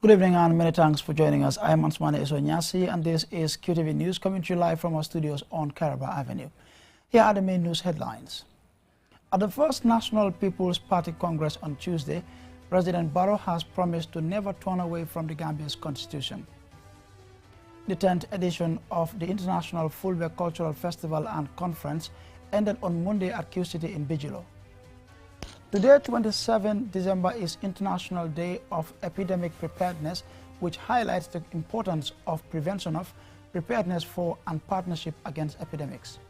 Good evening and many thanks for joining us. I am Ansmane Esonyasi and this is QTV News coming to you live from our studios on Caraba Avenue. Here are the main news headlines. At the first National People's Party Congress on Tuesday, President Barrow has promised to never turn away from the Gambia's constitution. The 10th edition of the International Fulbe Cultural Festival and Conference ended on Monday at Q City in Bijilo. Today, 27 December, is International Day of Epidemic Preparedness, which highlights the importance of prevention of, preparedness for, and partnership against epidemics.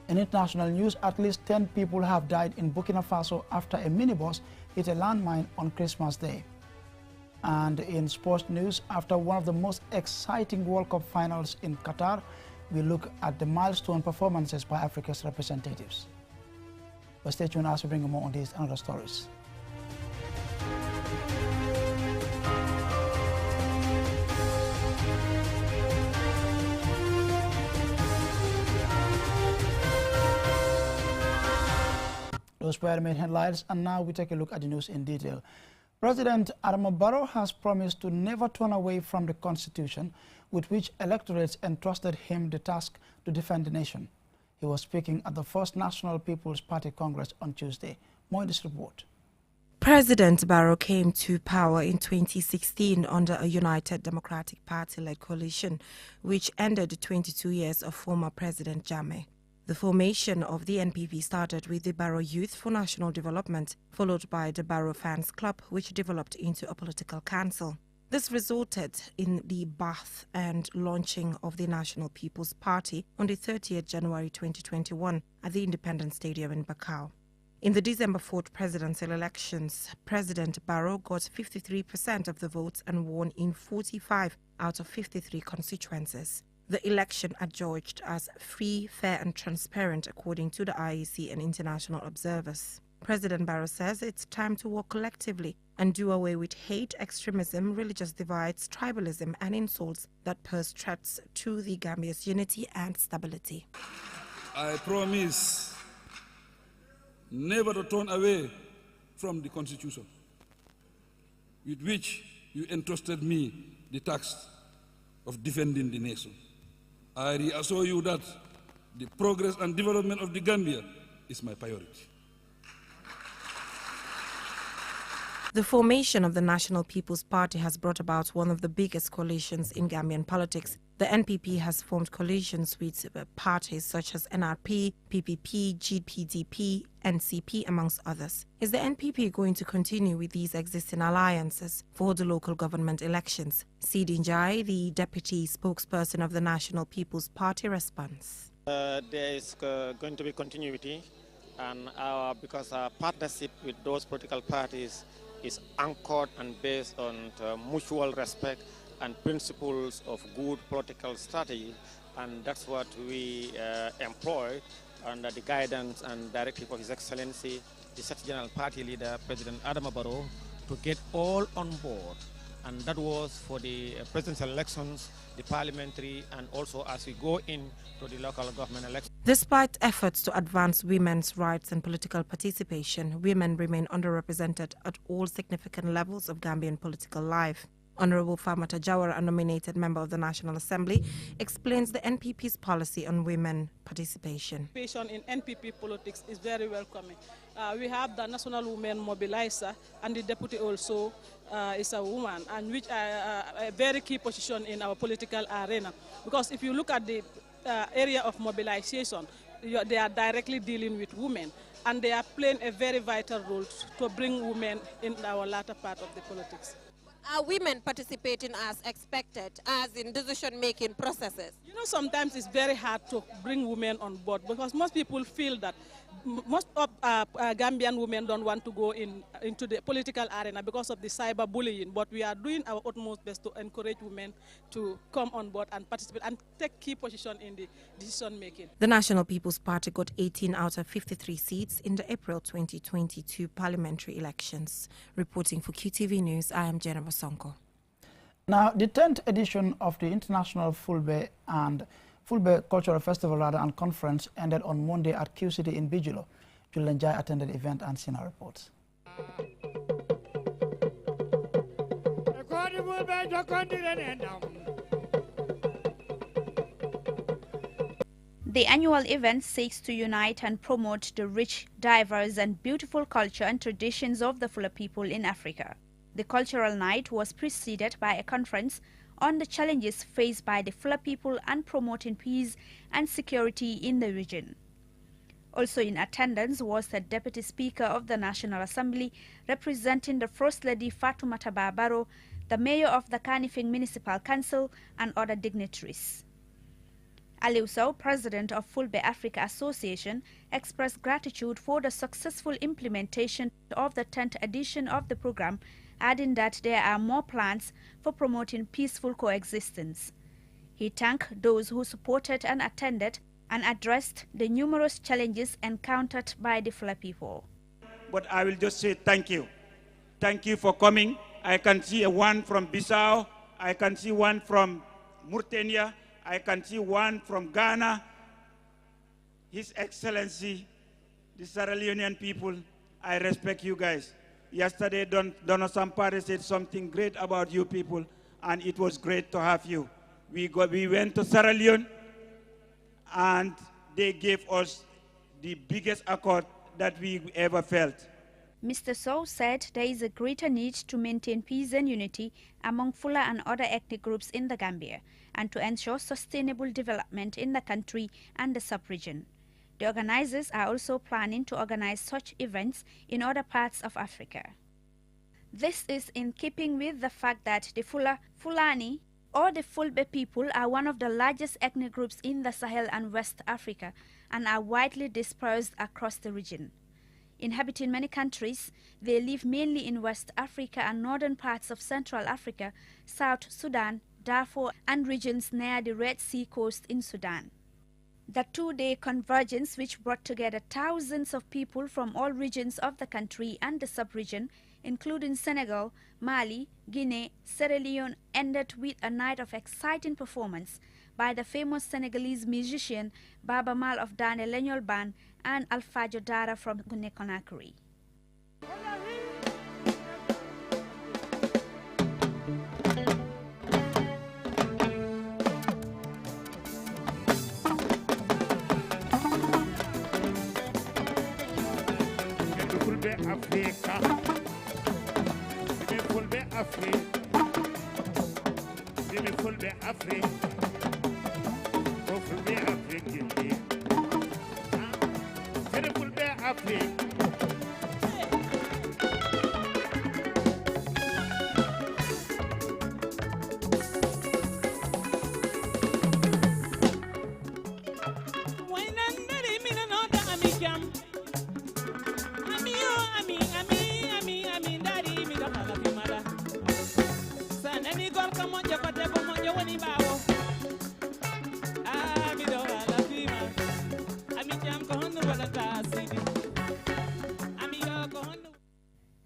In international news, at least 10 people have died in Burkina Faso after a minibus hit a landmine on Christmas Day. And in sports news, after one of the most exciting World Cup finals in Qatar, we look at the milestone performances by Africa's representatives. But stay tuned as we bring you more on these and other stories. Those were the main headlines, and now we take a look at the news in detail. President Adama Barrow has promised to never turn away from the Constitution, with which electorates entrusted him the task to defend the nation. He was speaking at the first National People's Party Congress on Tuesday. More in this report. President Barrow came to power in 2016 under a United Democratic Party-led coalition, which ended 22 years of former President Jammeh. The formation of the NPP started with the Barrow Youth for National Development, followed by the Barrow Fans Club, which developed into a political council. This resulted in the birth and launching of the National People's Party on the 30th January 2021 at the Independence Stadium in Bakau. In the December 4th presidential elections, President Barrow got 53% of the votes and won in 45 out of 53 constituencies. The election adjudged as free, fair and transparent according to the IEC and international observers. President Barrow says it's time to work collectively and do away with hate, extremism, religious divides, tribalism and insults that pose threats to the Gambia's unity and stability. I promise never to turn away from the Constitution, with which you entrusted me the task of defending the nation. I reassure you that the progress and development of the Gambia is my priority. The formation of the National People's Party has brought about one of the biggest coalitions in Gambian politics. The NPP has formed coalitions with parties such as NRP, PPP, GPDP, NCP, amongst others. Is the NPP going to continue with these existing alliances for the local government elections? Sidi Njai, the deputy spokesperson of the National People's Party, responds. There is going to be continuity, and because our partnership with those political parties is anchored and based on mutual respect and principles of good political strategy, and that's what we employ under the guidance and directive of His Excellency, the Secretary General Party Leader, President Adama Barrow, to get all on board. And that was for the presidential elections, the parliamentary, and also as we go into the local government elections. Despite efforts to advance women's rights and political participation, women remain underrepresented at all significant levels of Gambian political life. Honorable Famata Jawara, a nominated member of the National Assembly, explains the NPP's policy on women participation. Participation in NPP politics is very welcoming. We have the National Women Mobilizer, and the deputy also is a woman, and which are a very key position in our political arena. Because if you look at the area of mobilization, they are directly dealing with women, and they are playing a very vital role to bring women in our latter part of the politics. Are women participating as expected, as in decision-making processes? You know, sometimes it's very hard to bring women on board because most people feel that most of Gambian women don't want to go into the political arena because of the cyberbullying, but we are doing our utmost best to encourage women to come on board and participate and take key position in the decision-making. The National People's Party got 18 out of 53 seats in the April 2022 parliamentary elections. Reporting for QTV News, I am Jennifer Sonko. Now, the 10th edition of the International Fulbe Cultural Festival and Conference ended on Monday at Q City in Bijilo. Julian Jai attended the event and seen our reports. The annual event seeks to unite and promote the rich, diverse and beautiful culture and traditions of the Fula people in Africa. The cultural night was preceded by a conference on the challenges faced by the Fula people and promoting peace and security in the region. Also in attendance was the Deputy Speaker of the National Assembly representing the First Lady Fatoumata Bah Barrow, the Mayor of the Kanifing Municipal Council and other dignitaries. Aliou Sow, President of Fulbe Africa Association, expressed gratitude for the successful implementation of the 10th edition of the program, adding that there are more plans for promoting peaceful coexistence. He thanked those who supported and attended and addressed the numerous challenges encountered by the Fula people. But I will just say thank you. Thank you for coming. I can see one from Bissau. I can see one from Mauritania. I can see one from Ghana. His Excellency, the Sierra Leonean people, I respect you guys. Yesterday, Donna Sampare said something great about you people, and it was great to have you. We went to Sierra Leone, and they gave us the biggest accord that we ever felt. Mr. Sow said there is a greater need to maintain peace and unity among Fula and other ethnic groups in the Gambia, and to ensure sustainable development in the country and the sub-region. The organizers are also planning to organize such events in other parts of Africa. This is in keeping with the fact that the Fulani or the Fulbe people are one of the largest ethnic groups in the Sahel and West Africa and are widely dispersed across the region. Inhabiting many countries, they live mainly in West Africa and northern parts of Central Africa, South Sudan, Darfur and regions near the Red Sea coast in Sudan. The two-day convergence, which brought together thousands of people from all regions of the country and the sub-region, including Senegal, Mali, Guinea, Sierra Leone, ended with a night of exciting performance by the famous Senegalese musician Baba Mal of Dane Leñol Band and Alfajo Dara from Guinea-Conakry.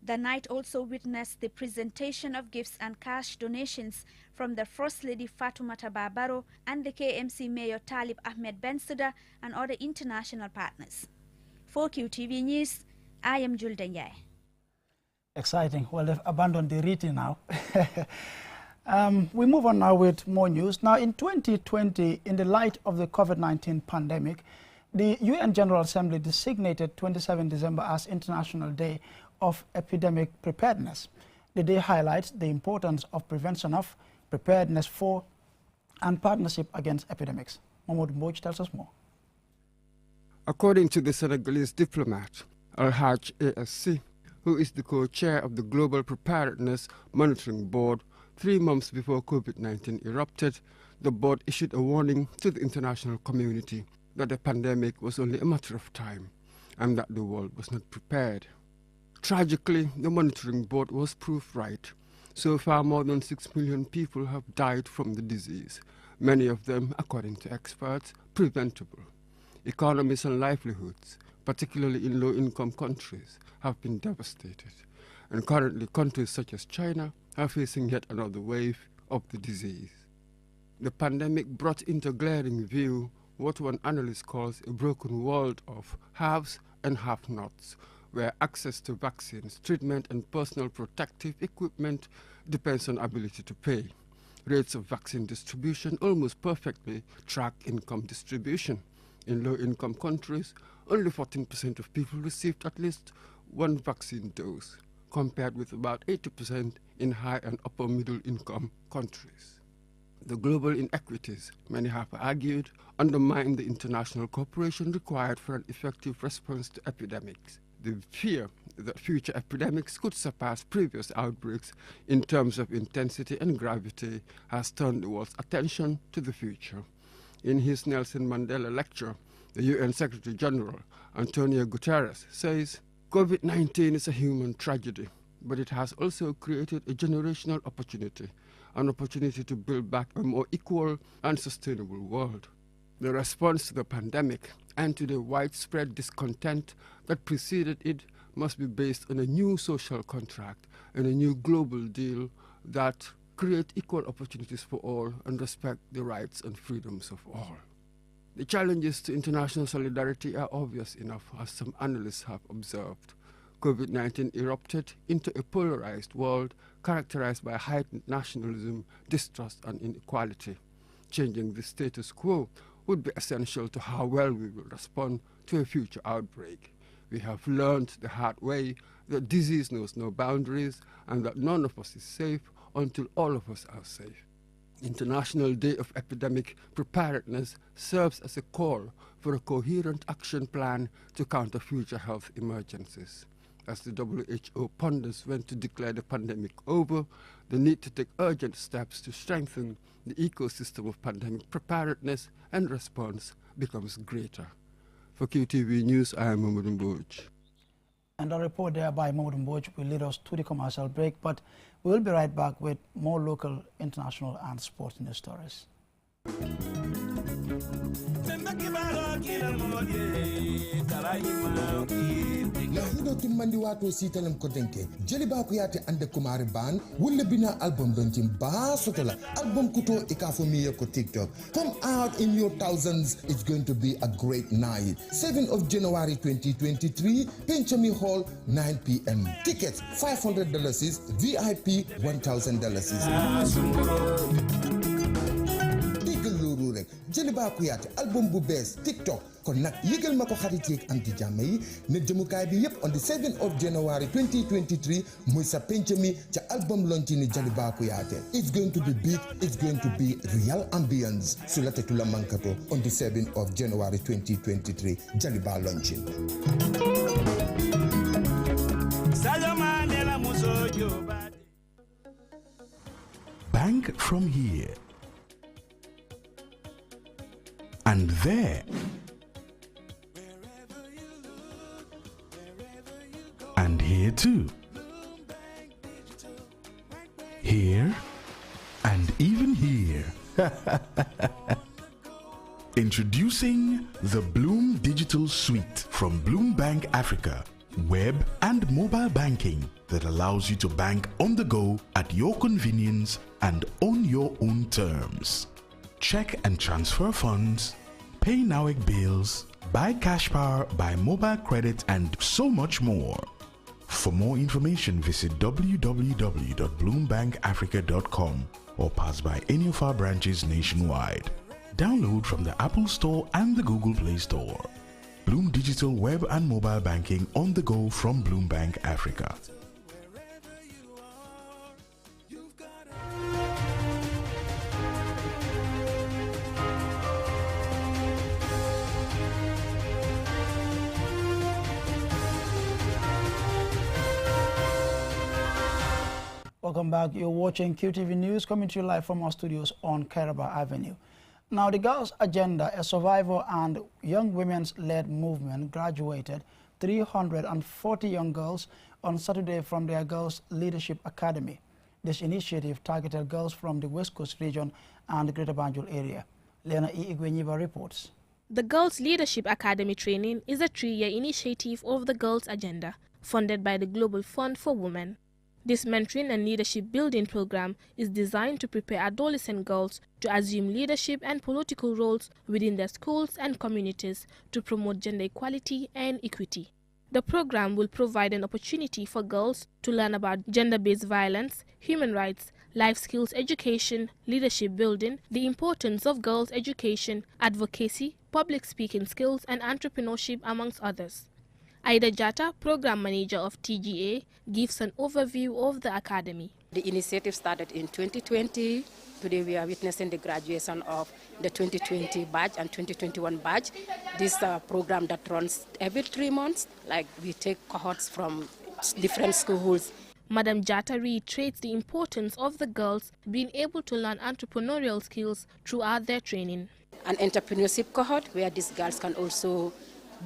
The night also witnessed the presentation of gifts and cash donations from the First Lady Fatoumata Bah Barrow and the KMC Mayor Talib Ahmed Bensouda and other international partners. For QTV News, I am Julde Ndiaye. Exciting. Well, they've abandoned the reading now. We move on now with more news. Now, in 2020, in the light of the COVID-19 pandemic, the UN General Assembly designated 27 December as International Day of Epidemic Preparedness. The day highlights the importance of prevention of, preparedness for, and partnership against epidemics. Mahmoud Mboj tells us more. According to the Senegalese diplomat, Al-Haj ASC, who is the co-chair of the Global Preparedness Monitoring Board, 3 months before COVID-19 erupted, the board issued a warning to the international community that the pandemic was only a matter of time and that the world was not prepared. Tragically, the monitoring board was proved right. So far, more than 6 million people have died from the disease, many of them, according to experts, preventable. Economies and livelihoods, particularly in low-income countries, have been devastated. And currently, countries such as China are facing yet another wave of the disease. The pandemic brought into glaring view what one analyst calls a broken world of haves and have-nots, where access to vaccines, treatment and personal protective equipment depends on ability to pay. Rates of vaccine distribution almost perfectly track income distribution. In low-income countries, only 14% of people received at least one vaccine dose, compared with about 80% in high and upper middle income countries. The global inequities, many have argued, undermine the international cooperation required for an effective response to epidemics. The fear that future epidemics could surpass previous outbreaks in terms of intensity and gravity has turned the world's attention to the future. In his Nelson Mandela lecture, the UN Secretary General, Antonio Guterres, says, COVID-19 is a human tragedy, but it has also created a generational opportunity, an opportunity to build back a more equal and sustainable world. The response to the pandemic and to the widespread discontent that preceded it must be based on a new social contract and a new global deal that create equal opportunities for all and respect the rights and freedoms of all. The challenges to international solidarity are obvious enough, as some analysts have observed. COVID-19 erupted into a polarized world characterized by heightened nationalism, distrust, and inequality. Changing the status quo would be essential to how well we will respond to a future outbreak. We have learned the hard way that disease knows no boundaries and that none of us is safe until all of us are safe. International Day of Epidemic Preparedness serves as a call for a coherent action plan to counter future health emergencies. As the WHO ponders when to declare the pandemic over, the need to take urgent steps to strengthen the ecosystem of pandemic preparedness and response becomes greater. For QTV News, I am Mamadou Mbodj. And a report there by Mamadou Mbodj will lead us to the commercial break, but we will be right back with more local, international, and sports news stories. Lahido timmandi wato sitalem kodenke jeliba ko yate ande kumari ban wulle bina album don tim ba sotola album kuto ikafomiye ko TikTok. Come out in your thousands. It's going to be a great night. 7th of January 2023, Penchami Hall, 9 p.m. Tickets $500, VIP $1,000. Jeliba Kuyate album bu bes TikTok kon nak yegal mako xarit yek am di jamm yi ne demukaay bi yep on the 7th of January 2023 muy sa penchami ca album launching ni Jeliba Kuyate. It's going to be big, it's going to be real ambience sulate tula mankato on the 7th of January 2023 Jeliba launching. Bank from here and there, and here too, here and even here. Introducing the Bloom Digital Suite from Bloom Bank Africa, web and mobile banking that allows you to bank on the go at your convenience and on your own terms. Check and transfer funds, pay NAWEC bills, buy cash power, buy mobile credit, and so much more. For more information, visit www.bloombankafrica.com or pass by any of our branches nationwide. Download from the Apple Store and the Google Play Store. Bloom Digital Web and Mobile Banking on the go from Bloom Bank Africa. Welcome back. You're watching QTV News, coming to you live from our studios on Kairaba Avenue. Now, the Girls Agenda, a survivor and young women's-led movement, graduated 340 young girls on Saturday from their Girls Leadership Academy. This initiative targeted girls from the West Coast region and the Greater Banjul area. Lena E. Igwenyiva reports. The Girls Leadership Academy training is a 3-year initiative of the Girls Agenda, funded by the Global Fund for Women. This mentoring and leadership building program is designed to prepare adolescent girls to assume leadership and political roles within their schools and communities to promote gender equality and equity. The program will provide an opportunity for girls to learn about gender-based violence, human rights, life skills education, leadership building, the importance of girls' education, advocacy, public speaking skills, and entrepreneurship, amongst others. Aida Jata, Program Manager of TGA, gives an overview of the academy. The initiative started in 2020. Today we are witnessing the graduation of the 2020 batch and 2021 batch. This program that runs every 3 months, like we take cohorts from different schools. Madam Jata reiterates the importance of the girls being able to learn entrepreneurial skills throughout their training. An entrepreneurship cohort where these girls can also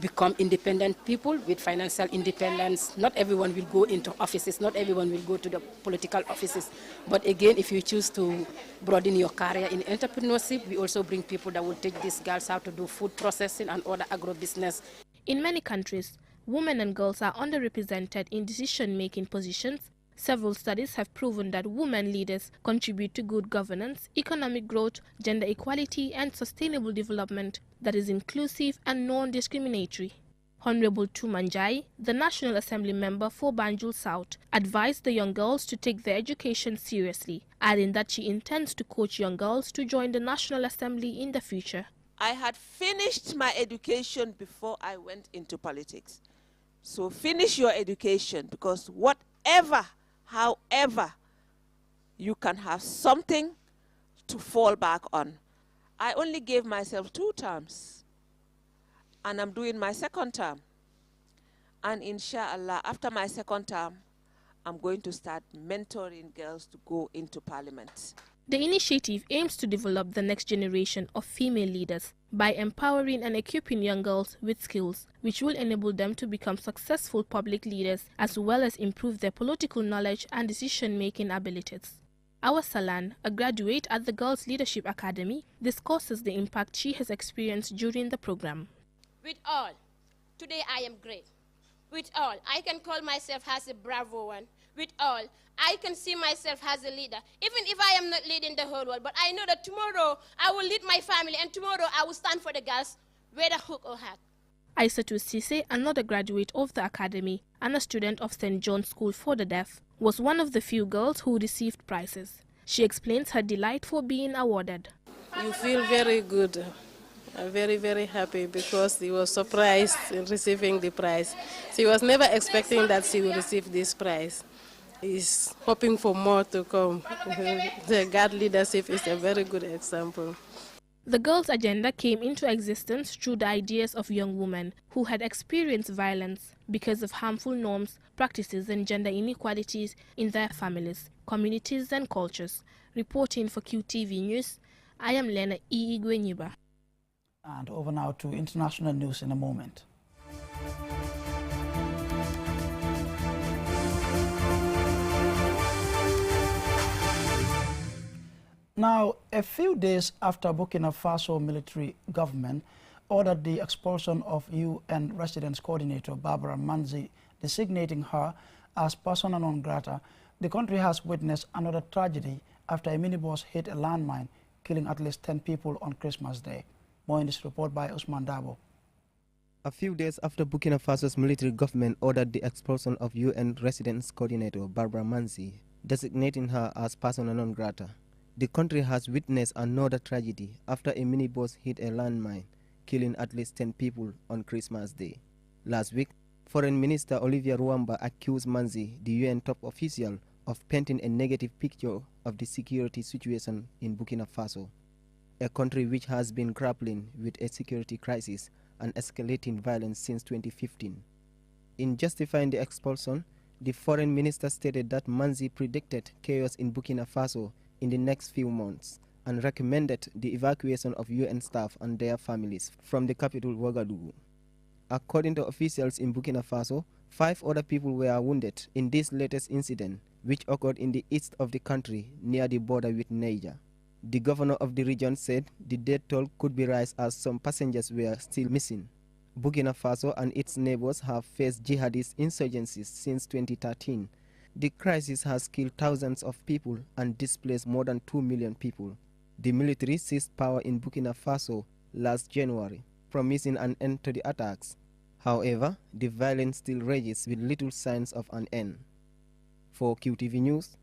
become independent people with financial independence. Not everyone will go into offices, not everyone will go to the political offices. But again, if you choose to broaden your career in entrepreneurship, we also bring people that will teach these girls how to do food processing and other agro-business. In many countries, women and girls are underrepresented in decision-making positions. Several studies have proven that women leaders contribute to good governance, economic growth, gender equality, and sustainable development that is inclusive and non-discriminatory. Honorable Tumanjai, the National Assembly member for Banjul South, advised the young girls to take their education seriously, adding that she intends to coach young girls to join the National Assembly in the future. I had finished my education before I went into politics. So finish your education, because however, you can have something to fall back on. I only gave myself 2 terms, and I'm doing my 2nd term. And inshallah, after my 2nd term, I'm going to start mentoring girls to go into parliament. The initiative aims to develop the next generation of female leaders by empowering and equipping young girls with skills which will enable them to become successful public leaders as well as improve their political knowledge and decision-making abilities. Awa Salan, a graduate at the Girls Leadership Academy, discusses the impact she has experienced during the program. With all, today I am great. With all, I can call myself as a bravo one. With all, I can see myself as a leader, even if I am not leading the whole world. But I know that tomorrow I will lead my family, and tomorrow I will stand for the girls, whether hook or hat. Aissatou Cissé, another graduate of the academy and a student of St. John's School for the Deaf, was one of the few girls who received prizes. She explains her delight for being awarded. You feel very good. I'm very, very happy because she was surprised in receiving the prize. She was never expecting that she would receive this prize. She's hoping for more to come. The GAD leadership is a very good example. The Girls' Agenda came into existence through the ideas of young women who had experienced violence because of harmful norms, practices and gender inequalities in their families, communities and cultures. Reporting for QTV News, I am Lena E. Igwenyiba. And over now to international news in a moment. Now, a few days after Burkina Faso military government ordered the expulsion of UN Residence Coordinator Barbara Manzi, designating her as persona non grata, the country has witnessed another tragedy after a minibus hit a landmine, killing at least 10 people on Christmas Day. More in this report by Usman Dabo. A few days after Burkina Faso's military government ordered the expulsion of UN Residence Coordinator Barbara Manzi, designating her as persona non grata, the country has witnessed another tragedy after a minibus hit a landmine, killing at least 10 people on Christmas Day. Last week, Foreign Minister Olivier Ruamba accused Manzi, the UN top official, of painting a negative picture of the security situation in Burkina Faso, a country which has been grappling with a security crisis and escalating violence since 2015. In justifying the expulsion, the foreign minister stated that Manzi predicted chaos in Burkina Faso in the next few months and recommended the evacuation of UN staff and their families from the capital Ouagadougou. According to officials in Burkina Faso, 5 other people were wounded in this latest incident, which occurred in the east of the country near the border with Niger. The governor of the region said the death toll could be raised as some passengers were still missing. Burkina Faso and its neighbors have faced jihadist insurgencies since 2013. The crisis has killed thousands of people and displaced more than 2 million people. The military seized power in Burkina Faso last January, promising an end to the attacks. However, the violence still rages with little signs of an end. For QTV News,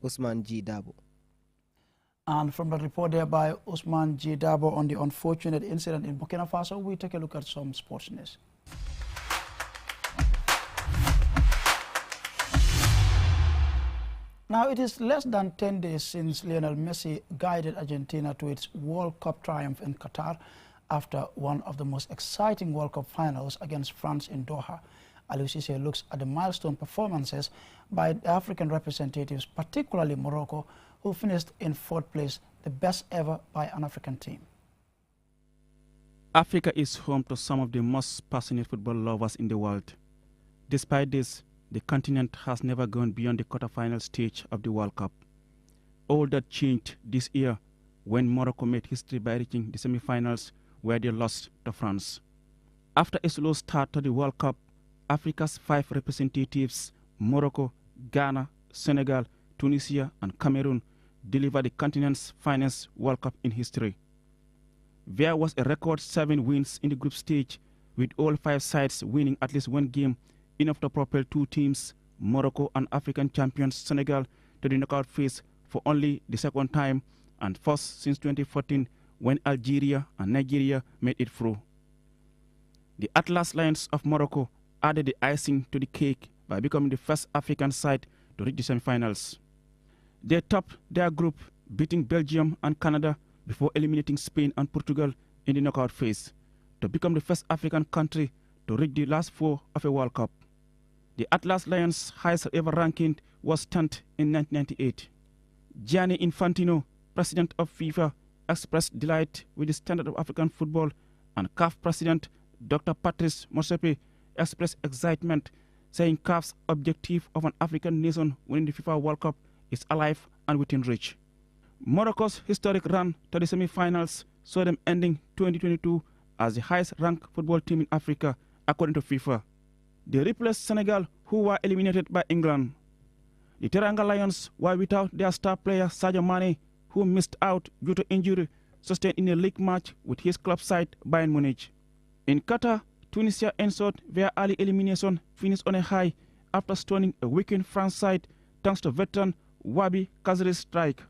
Usman G. Dabo. And from the report there by Usman G. Dabo on the unfortunate incident in Burkina Faso, we take a look at some sports news. Now, it is less than 10 days since Lionel Messi guided Argentina to its World Cup triumph in Qatar after one of the most exciting World Cup finals against France in Doha. Aliou Cissé looks at the milestone performances by the African representatives, particularly Morocco, who finished in 4th place, the best ever by an African team. Africa is home to some of the most passionate football lovers in the world. Despite this, the continent has never gone beyond the quarter-final stage of the World Cup. All that changed this year when Morocco made history by reaching the semi-finals where they lost to France. After a slow start to the World Cup, Africa's 5 representatives, Morocco, Ghana, Senegal, Tunisia and Cameroon, delivered the continent's finest World Cup in history. There was a record 7 wins in the group stage, with all 5 sides winning at least one game, enough to propel 2 teams, Morocco and African champions Senegal, to the knockout phase for only the second time and first since 2014 when Algeria and Nigeria made it through. The Atlas Lions of Morocco added the icing to the cake by becoming the first African side to reach the semi-finals. They topped their group, beating Belgium and Canada before eliminating Spain and Portugal in the knockout phase, to become the first African country to reach the last 4 of a World Cup. The Atlas Lions' highest ever ranking was 10th in 1998. Gianni Infantino, president of FIFA, expressed delight with the standard of African football, and CAF president Dr. Patrice Motsepe expressed excitement, saying CAF's objective of an African nation winning the FIFA World Cup is alive and within reach. Morocco's historic run to the semi-finals saw them ending 2022 as the highest-ranked football team in Africa, according to FIFA. They replaced Senegal, who were eliminated by England. The Teranga Lions were without their star player Sadio Mane, who missed out due to injury sustained in a league match with his club side Bayern Munich. In Qatar, Tunisia ensured their early elimination finished on a high after stunning a weakened France side thanks to veteran Wabi Kazri's strike.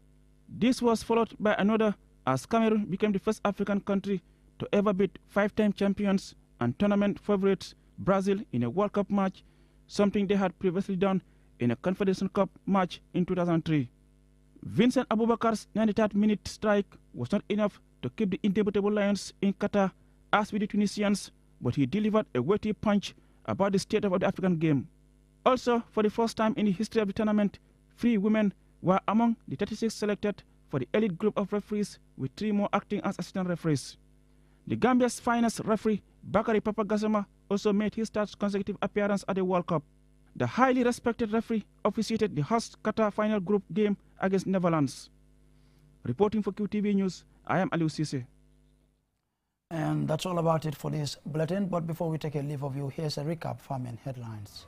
This was followed by another as Cameroon became the first African country to ever beat 5-time champions and tournament favorites Brazil in a World Cup match, something they had previously done in a Confederation Cup match in 2003. Vincent Aboubakar's 93rd minute strike was not enough to keep the indebatable Lions in Qatar as with the Tunisians, but he delivered a weighty punch about the state of the African game. Also, for the first time in the history of the tournament, 3 women were among the 36 selected for the elite group of referees, with 3 more acting as assistant referees. The Gambia's finest referee, Bakary Papa Gassama, also made his 3rd consecutive appearance at the World Cup. The highly respected referee officiated the host Qatar final group game against Netherlands. Reporting for QTV News, I am Aliou Cissé. And that's all about it for this bulletin. But before we take a leave of you, here's a recap of our main headlines.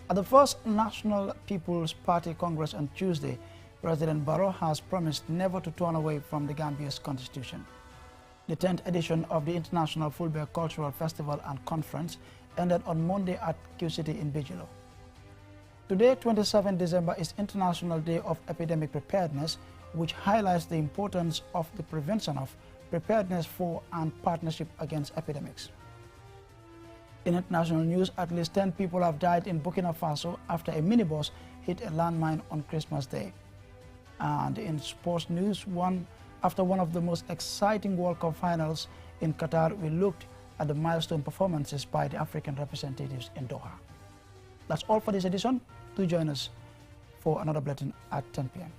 At the first National People's Party Congress on Tuesday, President Barrow has promised never to turn away from the Gambia's constitution. The 10th edition of the International Fulbe Cultural Festival and Conference ended on Monday at Q City in Bijilo. Today, 27 December, is International Day of Epidemic Preparedness, which highlights the importance of the prevention of, preparedness for, and partnership against epidemics. In international news, at least 10 people have died in Burkina Faso after a minibus hit a landmine on Christmas Day. And in sports news, after one of the most exciting World Cup finals in Qatar, we looked at the milestone performances by the African representatives in Doha. That's all for this edition. Do join us for another bulletin at 10 p.m.